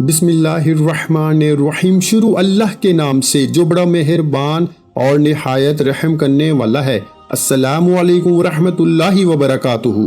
بسم اللہ الرحمن الرحیم۔ شروع اللہ کے نام سے جو بڑا مہربان اور نہایت رحم کرنے والا ہے۔ السلام علیکم ورحمۃ اللہ وبرکاتہ۔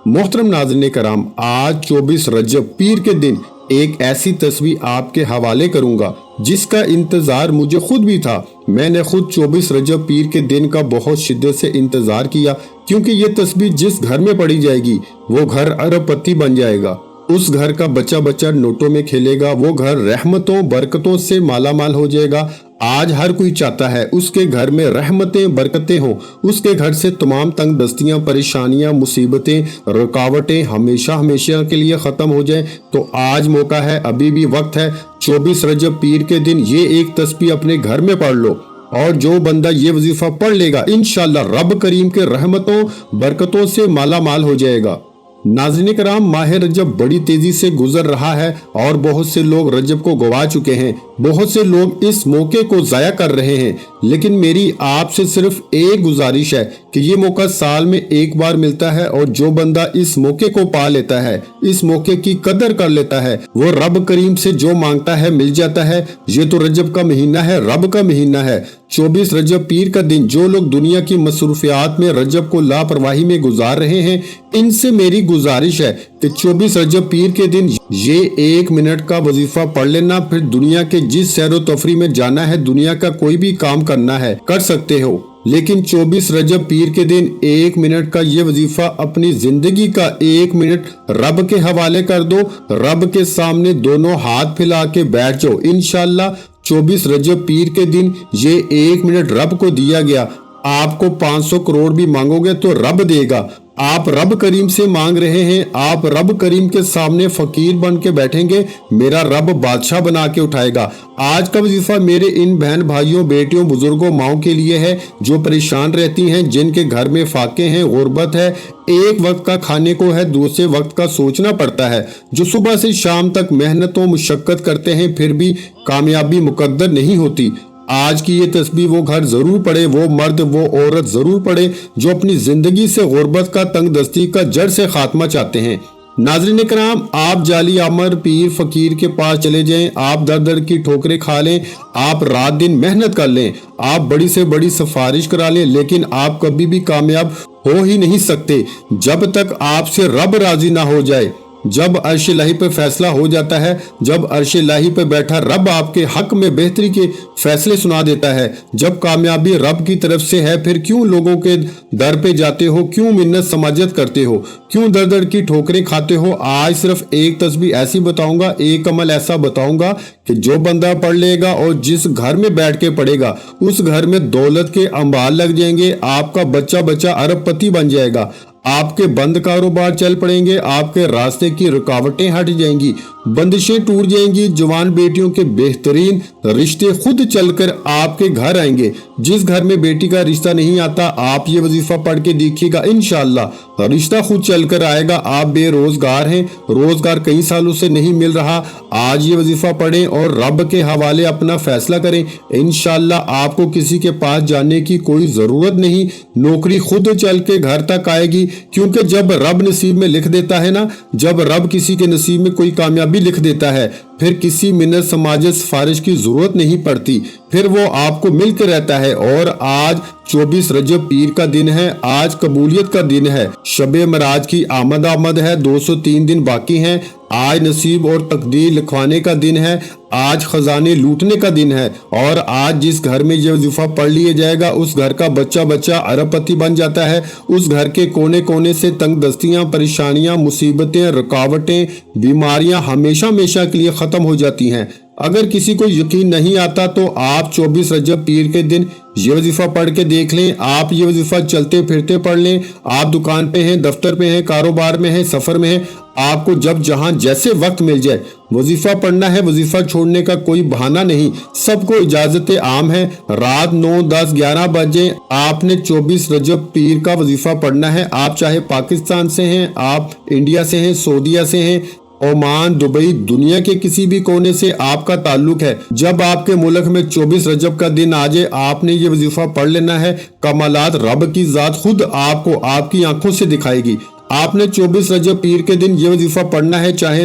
محترم ناظرین کرام، آج 24 رجب پیر کے دن ایک ایسی تصویر آپ کے حوالے کروں گا جس کا انتظار مجھے خود بھی تھا۔ میں نے خود 24 رجب پیر کے دن کا بہت شدت سے انتظار کیا، کیونکہ یہ تصویر جس گھر میں پڑی جائے گی وہ گھر ارب پتی بن جائے گا۔ اس گھر کا بچہ بچہ نوٹوں میں کھیلے گا، وہ گھر رحمتوں برکتوں سے مالا مال ہو جائے گا۔ آج ہر کوئی چاہتا ہے اس کے گھر میں رحمتیں برکتیں ہوں، اس کے گھر سے تمام تنگ دستیاں، پریشانیاں، مصیبتیں، رکاوٹیں ہمیشہ کے لیے ختم ہو جائیں۔ تو آج موقع ہے، ابھی بھی وقت ہے۔ 24 رجب پیر کے دن یہ ایک تسبیح اپنے گھر میں پڑھ لو، اور جو بندہ یہ وظیفہ پڑھ لے گا انشاءاللہ رب کریم کے رحمتوں برکتوں سے مالا مال ہو جائے گا۔ ناظرین کرام، ماہ رجب بڑی تیزی سے گزر رہا ہے اور بہت سے لوگ رجب کو گوا چکے ہیں، بہت سے لوگ اس موقع کو ضائع کر رہے ہیں۔ لیکن میری آپ سے صرف ایک گزارش ہے کہ یہ موقع سال میں ایک بار ملتا ہے، اور جو بندہ اس موقع کو پا لیتا ہے، اس موقع کی قدر کر لیتا ہے، وہ رب کریم سے جو مانگتا ہے مل جاتا ہے۔ یہ تو رجب کا مہینہ ہے، رب کا مہینہ ہے۔ 24 رجب پیر کا دن جو لوگ دنیا کی مصروفیات میں رجب کو لاپرواہی میں گزار رہے ہیں، ان سے میری گزارش ہے کہ 24 رجب پیر کے دن یہ 1 منٹ کا وظیفہ پڑھ لینا، پھر دنیا کے جس سیر و تفریح میں جانا ہے، دنیا کا کوئی بھی کام کرنا ہے، کر سکتے ہو۔ لیکن 24 رجب پیر کے دن 1 منٹ کا یہ وظیفہ، اپنی زندگی کا 1 منٹ رب کے حوالے کر دو، رب کے سامنے دونوں ہاتھ پھیلا کے بیٹھ جاؤ۔ انشاءاللہ 24 رجب پیر کے دن یہ 1 منٹ رب کو دیا گیا، آپ کو 500 کروڑ بھی مانگو گے تو رب دے گا۔ آپ رب کریم سے مانگ رہے ہیں، آپ رب کریم کے سامنے فقیر بن کے بیٹھیں گے، میرا رب بادشاہ بنا کے اٹھائے گا۔ آج کا وظیفہ میرے ان بہن بھائیوں، بیٹیوں، بزرگوں، ماؤں کے لیے ہے جو پریشان رہتی ہیں، جن کے گھر میں فاقے ہیں، غربت ہے، ایک وقت کا کھانے کو ہے، دوسرے وقت کا سوچنا پڑتا ہے، جو صبح سے شام تک محنت و مشقت کرتے ہیں، پھر بھی کامیابی مقدر نہیں ہوتی۔ آج کی یہ تسبیح وہ گھر ضرور پڑے، وہ مرد وہ عورت ضرور پڑے جو اپنی زندگی سے غربت کا، تنگ دستی کا جڑ سے خاتمہ چاہتے ہیں۔ ناظرین کرام، آپ جعلی عامر پیر فقیر کے پاس چلے جائیں، آپ در در کی ٹھوکریں کھا لیں، آپ رات دن محنت کر لیں، آپ بڑی سے بڑی سفارش کرا لیں، لیکن آپ کبھی بھی کامیاب ہو ہی نہیں سکتے جب تک آپ سے رب راضی نہ ہو جائے۔ جب عرش الہی پہ فیصلہ ہو جاتا ہے، جب عرش الہی پہ بیٹھا رب آپ کے حق میں بہتری کے فیصلے سنا دیتا ہے، جب کامیابی رب کی طرف سے ہے، پھر کیوں لوگوں کے در پہ جاتے ہو، کیوں منت سماجت کرتے ہو، کیوں در در کی ٹھوکریں کھاتے ہو؟ آج صرف ایک تسبیح ایسی بتاؤں گا، ایک عمل ایسا بتاؤں گا کہ جو بندہ پڑھ لے گا اور جس گھر میں بیٹھ کے پڑھے گا، اس گھر میں دولت کے انبار لگ جائیں گے، آپ کا بچہ بچہ ارب پتی بن جائے گا، آپ کے بند کاروبار چل پڑیں گے، آپ کے راستے کی رکاوٹیں ہٹ جائیں گی، بندشیں ٹوٹ جائیں گی، جوان بیٹیوں کے بہترین رشتے خود چل کر آپ کے گھر آئیں گے۔ جس گھر میں بیٹی کا رشتہ نہیں آتا، آپ یہ وظیفہ پڑھ کے دیکھیے گا، انشاءاللہ رشتہ خود چل کر آئے گا۔ آپ بے روزگار ہیں، روزگار کئی سالوں سے نہیں مل رہا، آج یہ وظیفہ پڑھیں اور رب کے حوالے اپنا فیصلہ کریں، انشاءاللہ آپ کو کسی کے پاس جانے کی کوئی ضرورت نہیں، نوکری خود چل کے گھر تک آئے گی، کیونکہ جب رب نصیب میں لکھ دیتا ہے نا، جب رب کسی کے نصیب میں کوئی کامیابی لکھ دیتا ہے، پھر کسی منت سماجت سفارش کی ضرورت نہیں پڑتی، پھر وہ آپ کو مل کے رہتا ہے۔ اور آج 24 رجب پیر کا دن ہے، آج قبولیت کا دن ہے، شب معراج کی آمد ہے، 203 دن باقی ہیں، آج نصیب اور تقدیر لکھوانے کا دن ہے، آج خزانے لوٹنے کا دن ہے، اور آج جس گھر میں یہ وظیفہ پڑھ لیا جائے گا، اس گھر کا بچہ بچہ ارب پتی بن جاتا ہے، اس گھر کے کونے کونے سے تنگ دستیاں، پریشانیاں، مصیبتیں، رکاوٹیں، بیماریاں ہمیشہ کے لیے ختم ہو جاتی ہیں۔ اگر کسی کو یقین نہیں آتا تو آپ 24 رجب پیر کے دن یہ وظیفہ پڑھ کے دیکھ لیں، آپ یہ وظیفہ چلتے پھرتے پڑھ لیں، آپ دکان پہ ہیں، دفتر پہ ہیں، کاروبار میں ہیں، سفر میں ہیں، آپ کو جب جہاں جیسے وقت مل جائے وظیفہ پڑھنا ہے، وظیفہ چھوڑنے کا کوئی بہانہ نہیں، سب کو اجازت عام ہے۔ رات 9، 10، 11 بجے آپ نے 24 رجب پیر کا وظیفہ پڑھنا ہے، آپ چاہے پاکستان سے ہیں، آپ انڈیا سے ہیں، سعودیہ سے ہیں، عمان، دبئی، دنیا کے کسی بھی کونے سے آپ کا تعلق ہے، جب آپ کے ملک میں 24 رجب کا دن آ جائے، آپ نے یہ وظیفہ پڑھ لینا ہے، کمالات رب کی ذات خود آپ کو آپ کی آنکھوں سے دکھائے گی۔ آپ نے 24 رجب پیر کے دن یہ وظیفہ پڑھنا ہے، چاہے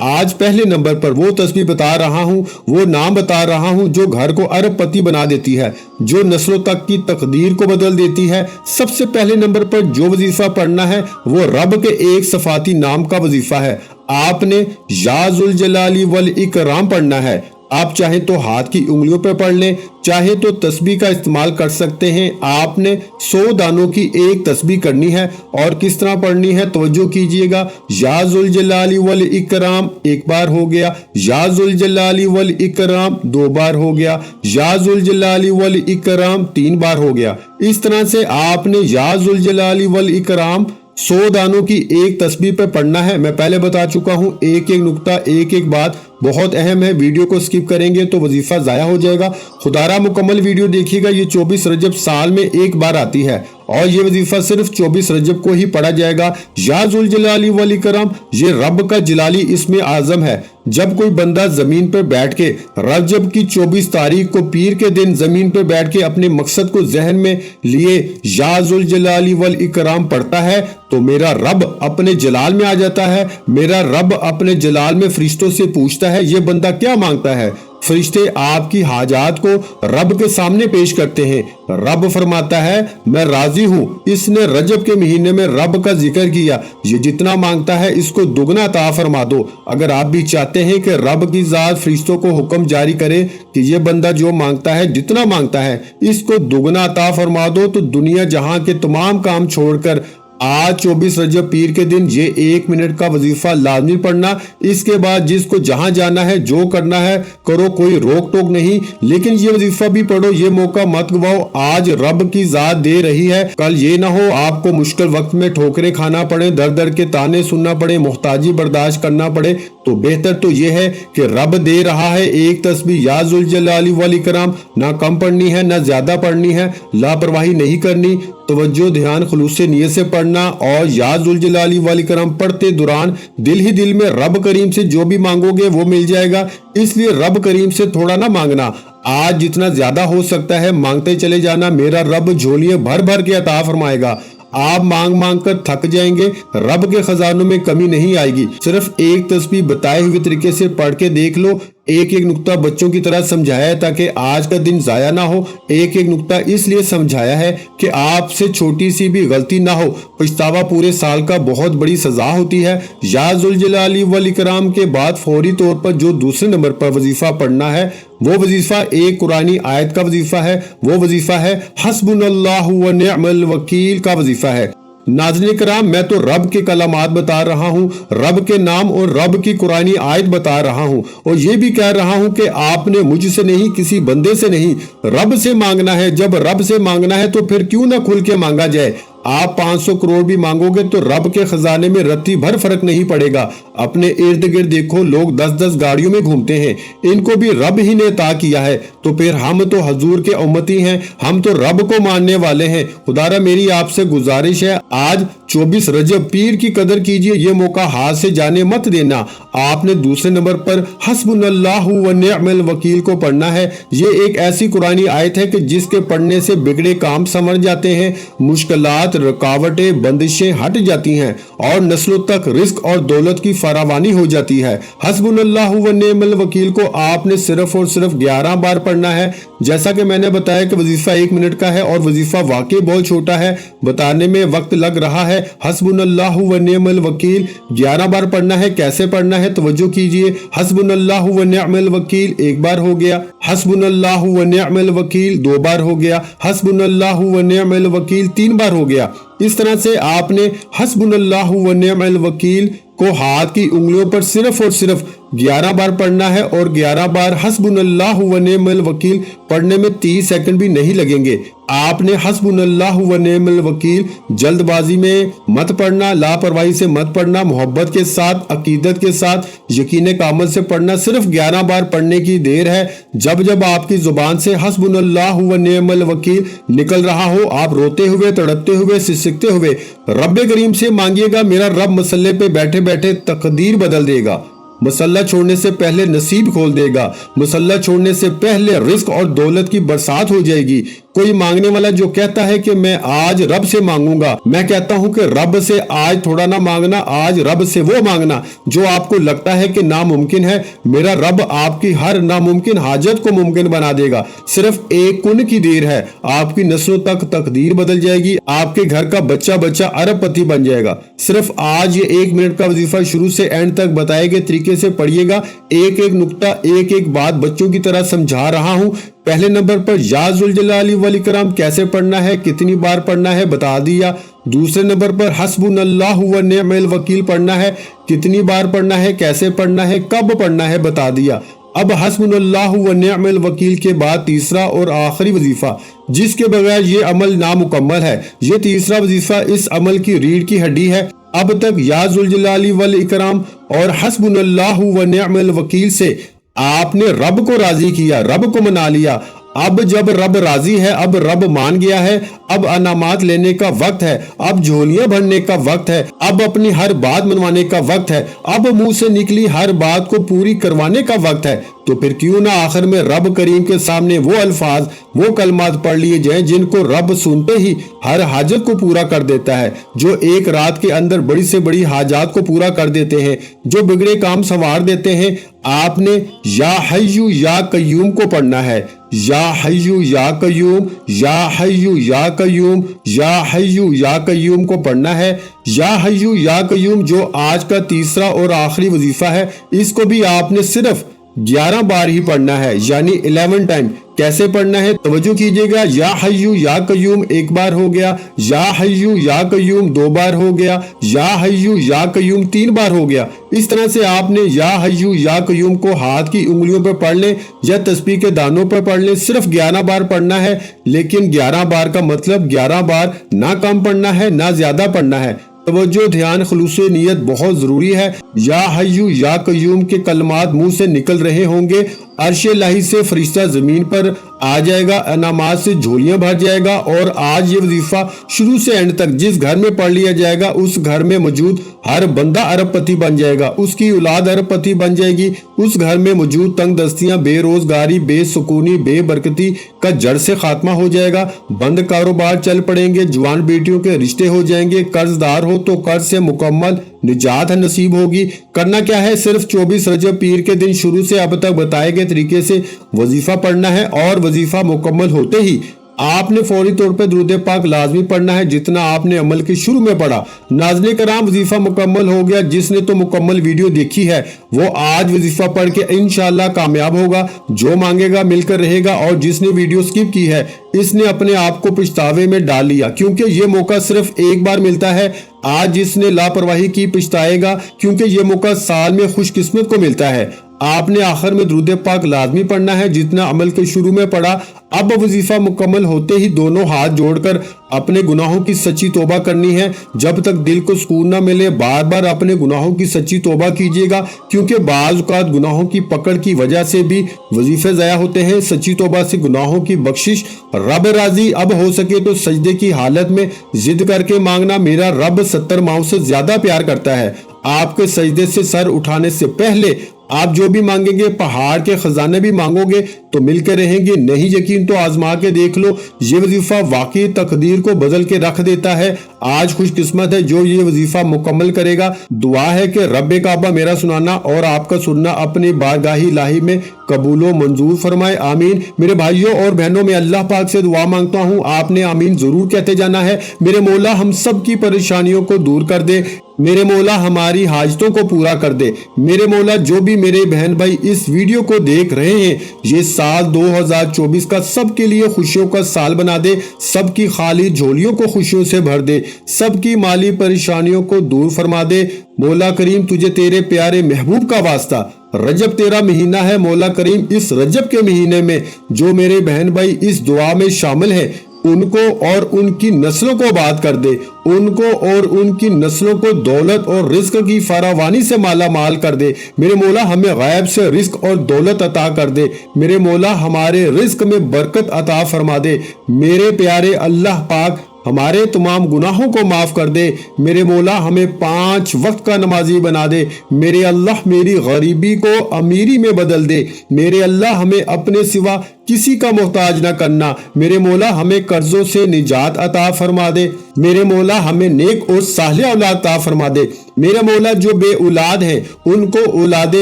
آج پہلے نمبر پر وہ تسبیح بتا رہا ہوں، وہ نام بتا رہا ہوں جو گھر کو ارب پتی بنا دیتی ہے، جو نسلوں تک کی تقدیر کو بدل دیتی ہے۔ سب سے پہلے نمبر پر جو وظیفہ پڑھنا ہے وہ رب کے ایک صفاتی نام کا وظیفہ ہے۔ آپ نے یا ذوالجلال والاکرام پڑھنا ہے۔ آپ چاہیں تو ہاتھ کی انگلیوں پہ پڑھ لیں، چاہے تو تسبیح کا استعمال کر سکتے ہیں۔ آپ نے 100 دانوں کی ایک تسبیح کرنی ہے، اور کس طرح پڑھنی ہے توجہ کیجئے گا۔ یا ذوالجلال والاکرام ایک بار ہو گیا، یا ذوالجلال والاکرام 2 بار ہو گیا، یا ذوالجلال والاکرام 3 بار ہو گیا۔ اس طرح سے آپ نے یا ذوالجلال والاکرام 100 دانوں کی ایک تسبیح پہ پڑھنا ہے۔ میں پہلے بتا چکا ہوں، ایک ایک نقطہ، ایک ایک بات بہت اہم ہے۔ ویڈیو کو سکپ کریں گے تو وظیفہ ضائع ہو جائے گا۔ خدارہ مکمل ویڈیو دیکھیے گا۔ یہ 24 رجب سال میں ایک بار آتی ہے، اور یہ وظیفہ صرف 24 رجب کو ہی پڑھا جائے گا۔ یا ذوالجلال والاکرام یہ رب کا جلالی اسم اعظم ہے۔ جب کوئی بندہ زمین پر بیٹھ کے رجب کی 24 تاریخ کو پیر کے دن زمین پر بیٹھ کے اپنے مقصد کو ذہن میں لیے یا ذوالجلال والاکرام پڑھتا ہے تو میرا رب اپنے جلال میں آ جاتا ہے۔ میرا رب اپنے جلال میں فرشتوں سے پوچھتا ہے یہ بندہ کیا مانگتا ہے۔ فرشتے آپ کی حاجات کو رب کے سامنے پیش کرتے ہیں۔ رب فرماتا ہے میں راضی ہوں، اس نے رجب کے مہینے میں رب کا ذکر کیا، یہ جتنا مانگتا ہے اس کو دگنا عطا فرما دو۔ اگر آپ بھی چاہتے ہیں کہ رب کی ذات فرشتوں کو حکم جاری کرے کہ یہ بندہ جو مانگتا ہے، جتنا مانگتا ہے، اس کو دگنا عطا فرما دو، تو دنیا جہاں کے تمام کام چھوڑ کر آج 24 رجب پیر کے دن یہ 1 منٹ کا وظیفہ لازمی پڑھنا۔ اس کے بعد جس کو جہاں جانا ہے، جو کرنا ہے کرو، کوئی روک ٹوک نہیں، لیکن یہ وظیفہ بھی پڑھو، یہ موقع مت گواؤ۔ آج رب کی ذات دے رہی ہے، کل یہ نہ ہو آپ کو مشکل وقت میں ٹھوکریں کھانا پڑے، در در کے تانے سننا پڑے، محتاجی برداشت کرنا پڑے۔ تو بہتر تو یہ ہے کہ رب دے رہا ہے ایک تسبیح یا ذوالجلال والاکرام، نہ کم پڑھنی ہے نہ زیادہ پڑھنی ہے، لاپرواہی نہیں کرنی، توجہ دھیان خلوص سے نیت سے پڑھنا، اور یا ذوالجلال والاکرام پڑھتے دوران دل ہی دل میں رب کریم سے جو بھی مانگو گے وہ مل جائے گا۔ اس لیے رب کریم سے تھوڑا نہ مانگنا، آج جتنا زیادہ ہو سکتا ہے مانگتے چلے جانا، میرا رب جھولیاں بھر بھر کے عطا فرمائے گا۔ آپ مانگ مانگ کر تھک جائیں گے، رب کے خزانوں میں کمی نہیں آئے گی۔ صرف ایک تسبیح بتائے ہوئے طریقے سے پڑھ کے دیکھ لو، ایک ایک نقطہ بچوں کی طرح سمجھایا ہے تاکہ آج کا دن ضائع نہ ہو۔ ایک ایک نقطہ اس لیے سمجھایا ہے کہ آپ سے چھوٹی سی بھی غلطی نہ ہو، پچھتاوا پورے سال کا بہت بڑی سزا ہوتی ہے۔ یا ذوالجلال والاکرام کے بعد فوری طور پر جو دوسرے نمبر پر وظیفہ پڑھنا ہے وہ وظیفہ ایک قرآنی آیت کا وظیفہ ہے، وہ وظیفہ ہے حسبنا اللہ و نعم الوکیل کا وظیفہ ہے۔ ناظرین کرام، میں تو رب کے کلمات بتا رہا ہوں، رب کے نام اور رب کی قرآنی آیت بتا رہا ہوں، اور یہ بھی کہہ رہا ہوں کہ آپ نے مجھ سے نہیں، کسی بندے سے نہیں، رب سے مانگنا ہے۔ جب رب سے مانگنا ہے تو پھر کیوں نہ کھل کے مانگا جائے۔ آپ 500 کروڑ بھی مانگو گے تو رب کے خزانے میں رتی بھر فرق نہیں پڑے گا۔ اپنے ارد گرد دیکھو، لوگ 10-10 گاڑیوں میں گھومتے ہیں، ان کو بھی رب ہی نے عطا کیا ہے، تو پھر ہم تو حضور کے امتی ہیں، ہم تو رب کو ماننے والے ہیں۔ خدارہ میری آپ سے گزارش ہے، آج 24 رجب پیر کی قدر کیجئے، یہ موقع ہاتھ سے جانے مت دینا۔ آپ نے دوسرے نمبر پر حسبنا اللہ و نعم الوکیل کو پڑھنا ہے۔ یہ ایک ایسی قرآنی آیت ہے کہ جس کے پڑھنے سے بگڑے کام سنور جاتے ہیں، مشکلات، رکاوٹیں، بندشیں ہٹ جاتی ہیں، اور نسلوں تک رزق اور دولت کی فراوانی ہو جاتی ہے۔ حسبنا اللہ و نعم الوکیل کو آپ نے صرف اور صرف 11 بار پڑھنا ہے۔ جیسا کہ میں نے بتایا کہ وظیفہ 1 منٹ کا ہے، اور وظیفہ واقعی بہت چھوٹا ہے، بتانے میں وقت لگ رہا ہے۔ حسبنا اللہ و نعم الوکیل 11 بار پڑھنا ہے۔ کیسے پڑھنا ہے توجہ کیجئے۔ حسبنا اللہ و نعم الوکیل 1 بار ہو گیا، حسبنا اللہ و نعم الوکیل 2 بار ہو گیا، حسبنا اللہ و نعم الوکیل 3 بار ہو گیا۔ اس طرح سے آپ نے حسبنا اللہ و نعم الوکیل کو ہاتھ کی انگلیوں پر صرف اور صرف 11 بار پڑھنا ہے، اور 11 بار حسبنا اللہ و نعم الوکیل پڑھنے میں 30 سیکنڈ بھی نہیں لگیں گے۔ آپ نے حسبنا اللہ و نعم الوکیل جلد بازی میں مت پڑھنا، لاپرواہی سے مت پڑھنا، محبت کے ساتھ، عقیدت کے ساتھ، یقین کامل سے پڑھنا۔ صرف 11 بار پڑھنے کی دیر ہے۔ جب جب آپ کی زبان سے حسبنا اللہ و نعم الوکیل نکل رہا ہو، آپ روتے ہوئے، تڑپتے ہوئے، سسکتے ہوئے رب کریم سے مانگیے گا، میرا رب مسلح پہ بیٹھے بیٹھے تقدیر بدل دے گا، مسلح چھوڑنے سے پہلے نصیب کھول دے گا، مسلح چھوڑنے سے پہلے رزق اور دولت کی برسات ہو جائے گی۔ کوئی مانگنے والا جو کہتا ہے کہ میں آج رب سے مانگوں گا، میں کہتا ہوں کہ رب سے آج تھوڑا نہ مانگنا، آج رب سے وہ مانگنا جو آپ کو لگتا ہے کہ ناممکن ہے۔ میرا رب آپ کی ہر ناممکن حاجت کو ممکن بنا دے گا، صرف ایک کن کی دیر ہے، آپ کی نسلوں تک تقدیر بدل جائے گی، آپ کے گھر کا بچہ بچہ ارب پتی بن جائے گا۔ صرف آج یہ 1 منٹ کا وظیفہ شروع سے اینڈ تک بتائے گئے طریقے سے پڑھیے گا، ایک ایک نقطہ ایک ایک بات بچوں کی طرح سمجھا رہا ہوں۔ پہلے نمبر پر یا ذوالجلال والاکرام کیسے پڑھنا ہے، کتنی بار پڑھنا ہے بتا دیا۔ دوسرے نمبر پر حسبنا اللہ و نعم الوکیل پڑھنا ہے، کتنی بار پڑھنا ہے، کیسے پڑھنا ہے، کب پڑھنا ہے بتا دیا۔ اب حسبنا اللہ و نعم الوکیل کے بعد تیسرا اور آخری وظیفہ جس کے بغیر یہ عمل نامکمل ہے، یہ تیسرا وظیفہ اس عمل کی ریڑھ کی ہڈی ہے۔ اب تک یا ذوالجلال والاکرام اور حسبنا اللہ و نعم الوکیل سے آپ نے رب کو راضی کیا، رب کو منا لیا۔ اب جب رب راضی ہے، اب رب مان گیا ہے، اب انعامات لینے کا وقت ہے، اب جھولیاں بھرنے کا وقت ہے، اب اپنی ہر بات منوانے کا وقت ہے، اب منہ سے نکلی ہر بات کو پوری کروانے کا وقت ہے۔ تو پھر کیوں نہ آخر میں رب کریم کے سامنے وہ الفاظ، وہ کلمات پڑھ لیے جائیں جن کو رب سنتے ہی ہر حاجت کو پورا کر دیتا ہے، جو ایک رات کے اندر بڑی سے بڑی حاجات کو پورا کر دیتے ہیں، جو بگڑے کام سنوار دیتے ہیں۔ آپ نے یا حیو یا قیوم کو پڑھنا ہے، یا حیو یا قیوم، یا حیو یا قیوم، یا حیو یا قیوم کو پڑھنا ہے۔ یا حیو یا قیوم جو آج کا تیسرا اور آخری وظیفہ ہے، اس کو بھی آپ نے صرف 11 بار ہی پڑھنا ہے، یعنی 11 ٹائم۔ کیسے پڑھنا ہے توجہ کیجئے گا۔ یا حیو یا قیوم 1 بار ہو گیا، یا حیو یا قیوم 2 بار ہو گیا، یا حیو یا قیوم 3 بار ہو گیا۔ اس طرح سے آپ نے یا حیو یا قیوم کو ہاتھ کی انگلیوں پر پڑھ لیں یا تسبیح کے دانوں پر پڑھ لیں، صرف 11 بار پڑھنا ہے، لیکن 11 بار کا مطلب 11 بار نہ کم پڑھنا ہے نہ زیادہ پڑھنا ہے۔ توجہ، دھیان، خلوص نیت بہت ضروری ہے۔ یا حیو یا قیوم کے کلمات منہ سے نکل رہے ہوں گے، عرش الہی سے فرشتہ زمین پر آ جائے گا، انعامات سے جھولیاں بھر جائے گا، اور آج یہ وظیفہ شروع سے اینڈ تک جس گھر میں پڑھ لیا جائے گا اس گھر میں موجود ہر بندہ ارب پتی بن جائے گا، اس کی اولاد ارب پتی بن جائے گی، اس گھر میں موجود تنگ دستیاں، بے روزگاری، بے سکونی، بے برکتی کا جڑ سے خاتمہ ہو جائے گا، بند کاروبار چل پڑیں گے، جوان بیٹیوں کے رشتے ہو جائیں گے، قرض دار ہو تو قرض سے مکمل نجات نصیب ہوگی۔ کرنا کیا ہے، صرف 24 رجب پیر کے دن شروع سے اب تک بتائے گئے طریقے سے وظیفہ پڑھنا ہے، اور وظیفہ مکمل ہوتے ہی آپ نے فوری طور پہ درود پاک لازمی پڑھنا ہے جتنا آپ نے عمل کے شروع میں پڑھا۔ ناظرین کرام، وظیفہ مکمل ہو گیا۔ جس نے تو مکمل ویڈیو دیکھی ہے وہ آج وظیفہ پڑھ کے انشاءاللہ کامیاب ہوگا، جو مانگے گا مل کر رہے گا، اور جس نے ویڈیو سکپ کی ہے اس نے اپنے آپ کو پچھتاوے میں ڈال لیا، کیونکہ یہ موقع صرف ایک بار ملتا ہے۔ آج جس نے لاپرواہی کی پچھتائے گا، کیونکہ یہ موقع سال میں خوش قسمت کو ملتا ہے۔ آپ نے آخر میں درود پاک لازمی پڑھنا ہے جتنا عمل کے شروع میں پڑھا۔ اب وظیفہ مکمل ہوتے ہی دونوں ہاتھ جوڑ کر اپنے گناہوں کی سچی توبہ کرنی ہے، جب تک دل کو سکون نہ ملے بار بار اپنے گناہوں کی سچی توبہ کیجیے گا، کیونکہ بعض اوقات گناہوں کی پکڑ کی وجہ سے بھی وظیفے ضائع ہوتے ہیں۔ سچی توبہ سے گناہوں کی بخشش رب راضی۔ اب ہو سکے تو سجدے کی حالت میں ضد کر کے مانگنا، میرا رب 70 ماؤں سے زیادہ پیار کرتا ہے۔ آپ کے سجدے سے سر اٹھانے سے پہلے آپ جو بھی مانگیں گے، پہاڑ کے خزانے بھی مانگو گے تو مل کے رہیں گے، نہیں یقین تو آزما کے دیکھ لو۔ یہ وظیفہ واقعی تقدیر کو بدل کے رکھ دیتا ہے۔ آج خوش قسمت ہے جو یہ وظیفہ مکمل کرے گا۔ دعا ہے کہ رب کعبہ میرا سنانا اور آپ کا سننا اپنی بارگاہ الہی میں قبول و منظور فرمائے، آمین۔ میرے بھائیوں اور بہنوں، میں اللہ پاک سے دعا مانگتا ہوں، آپ نے آمین ضرور کہتے جانا ہے۔ میرے مولا ہم سب کی پریشانیوں کو دور کر دے، میرے مولا ہماری حاجتوں کو پورا کر دے۔ میرے مولا جو بھی میرے بہن بھائی اس ویڈیو کو دیکھ رہے ہیں، یہ سال 2024 کا سب کے لیے خوشیوں کا سال بنا دے، سب کی خالی جھولیوں کو خوشیوں سے بھر دے، سب کی مالی پریشانیوں کو دور فرما دے۔ مولا کریم تجھے تیرے پیارے محبوب کا واسطہ، رجب تیرا مہینہ ہے، مولا کریم اس رجب کے مہینے میں جو میرے بہن بھائی اس دعا میں شامل ہیں ان کو اور ان کی نسلوں کو آباد کر دے، ان کو اور ان کی نسلوں کو دولت اور رزق کی فراوانی سے مالا مال کر دے۔ میرے مولا ہمیں غیب سے رزق اور دولت عطا کر دے۔ میرے مولا ہمارے رزق میں برکت عطا فرما دے۔ میرے پیارے اللہ پاک ہمارے تمام گناہوں کو معاف کر دے، میرے مولا ہمیں 5 وقت کا نمازی بنا دے، میرے اللہ میری غریبی کو امیری میں بدل دے، میرے اللہ ہمیں اپنے سوا کسی کا محتاج نہ کرنا، میرے مولا ہمیں قرضوں سے نجات عطا فرما دے، میرے مولا ہمیں نیک اور صالح اولاد عطا فرما دے، میرے مولا جو بے اولاد ہیں ان کو اولاد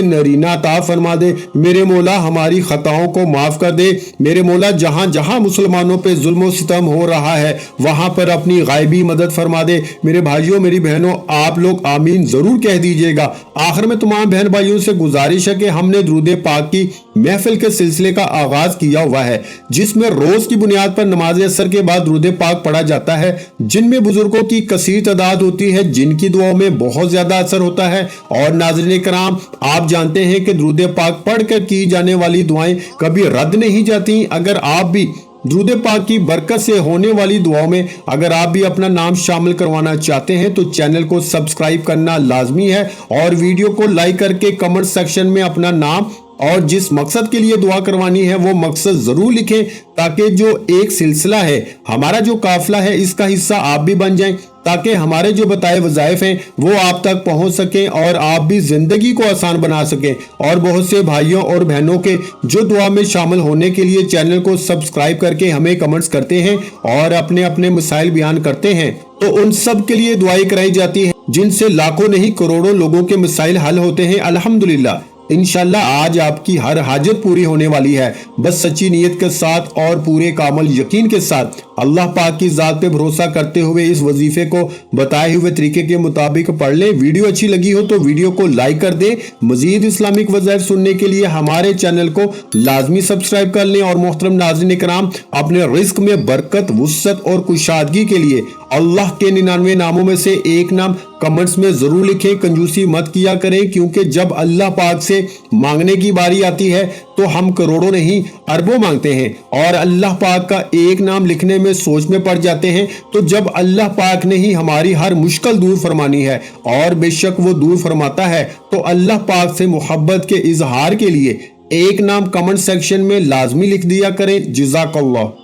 نرینہ عطا فرما دے، میرے مولا ہماری خطاؤں کو معاف کر دے، میرے مولا جہاں جہاں مسلمانوں پہ ظلم و ستم ہو رہا ہے وہاں پر اپنی غائبی مدد فرما دے۔ میرے بھائیوں میری بہنوں آپ لوگ آمین ضرور کہہ دیجئے گا۔ آخر میں تمام بہن بھائیوں سے گزارش ہے کہ ہم نے درود پاک کی محفل کے سلسلے کا آغاز کیا ہوا ہے جس میں روز کی بنیاد پر نماز عصر کے بعد درود پاک پڑھا جاتا ہے، جن میں بزرگوں کی کثیر تعداد ہوتی ہے جن کی دعاؤں میں بہت زیادہ اثر ہوتا ہے۔ اور ناظرین کرام آپ جانتے ہیں کہ درود پاک پڑھ کر کی جانے والی دعائیں کبھی رد نہیں جاتی۔ اگر آپ بھی درود پاک کی برکت سے ہونے والی دعاؤں میں اگر آپ بھی اپنا نام شامل کروانا چاہتے ہیں تو چینل کو سبسکرائب کرنا لازمی ہے اور ویڈیو کو لائک کر کے کمنٹ سیکشن میں اپنا نام اور جس مقصد کے لیے دعا کروانی ہے وہ مقصد ضرور لکھیں تاکہ جو ایک سلسلہ ہے ہمارا جو قافلہ ہے اس کا حصہ آپ بھی بن جائیں، تاکہ ہمارے جو بتائے وظائف ہیں وہ آپ تک پہنچ سکیں اور آپ بھی زندگی کو آسان بنا سکیں۔ اور بہت سے بھائیوں اور بہنوں کے جو دعا میں شامل ہونے کے لیے چینل کو سبسکرائب کر کے ہمیں کمنٹس کرتے ہیں اور اپنے اپنے مسائل بیان کرتے ہیں تو ان سب کے لیے دعائیں کرائی جاتی ہیں جن سے لاکھوں نہیں کروڑوں لوگوں کے مسائل حل ہوتے ہیں الحمدللہ۔ انشاءاللہ آج آپ کی ہر حاجت پوری ہونے والی ہے، بس سچی نیت کے ساتھ اور پورے کامل یقین کے ساتھ اللہ پاک کی ذات پہ بھروسہ کرتے ہوئے اس وظیفے کو بتائے ہوئے طریقے کے مطابق پڑھ لیں۔ ویڈیو اچھی لگی ہو تو ویڈیو کو لائک کر دیں۔ مزید اسلامک وظائف سننے کے لیے ہمارے چینل کو لازمی سبسکرائب کر لیں۔ اور محترم ناظرین کرام اپنے رزق میں برکت، وسعت اور کشادگی کے لیے اللہ کے 99 ناموں میں سے ایک نام کمنٹس میں ضرور لکھیں۔ کنجوسی مت کیا کریں کیونکہ جب اللہ پاک سے مانگنے کی باری آتی ہے تو ہم کروڑوں نہیں اربوں مانگتے ہیں اور اللہ پاک کا ایک نام لکھنے میں سوچ میں پڑ جاتے ہیں تو جب اللہ پاک نے ہی ہماری ہر مشکل دور فرمانی ہے اور بے شک وہ دور فرماتا ہے تو اللہ پاک سے محبت کے اظہار کے لیے ایک نام کمنٹ سیکشن میں لازمی لکھ دیا کریں۔ جزاک اللہ۔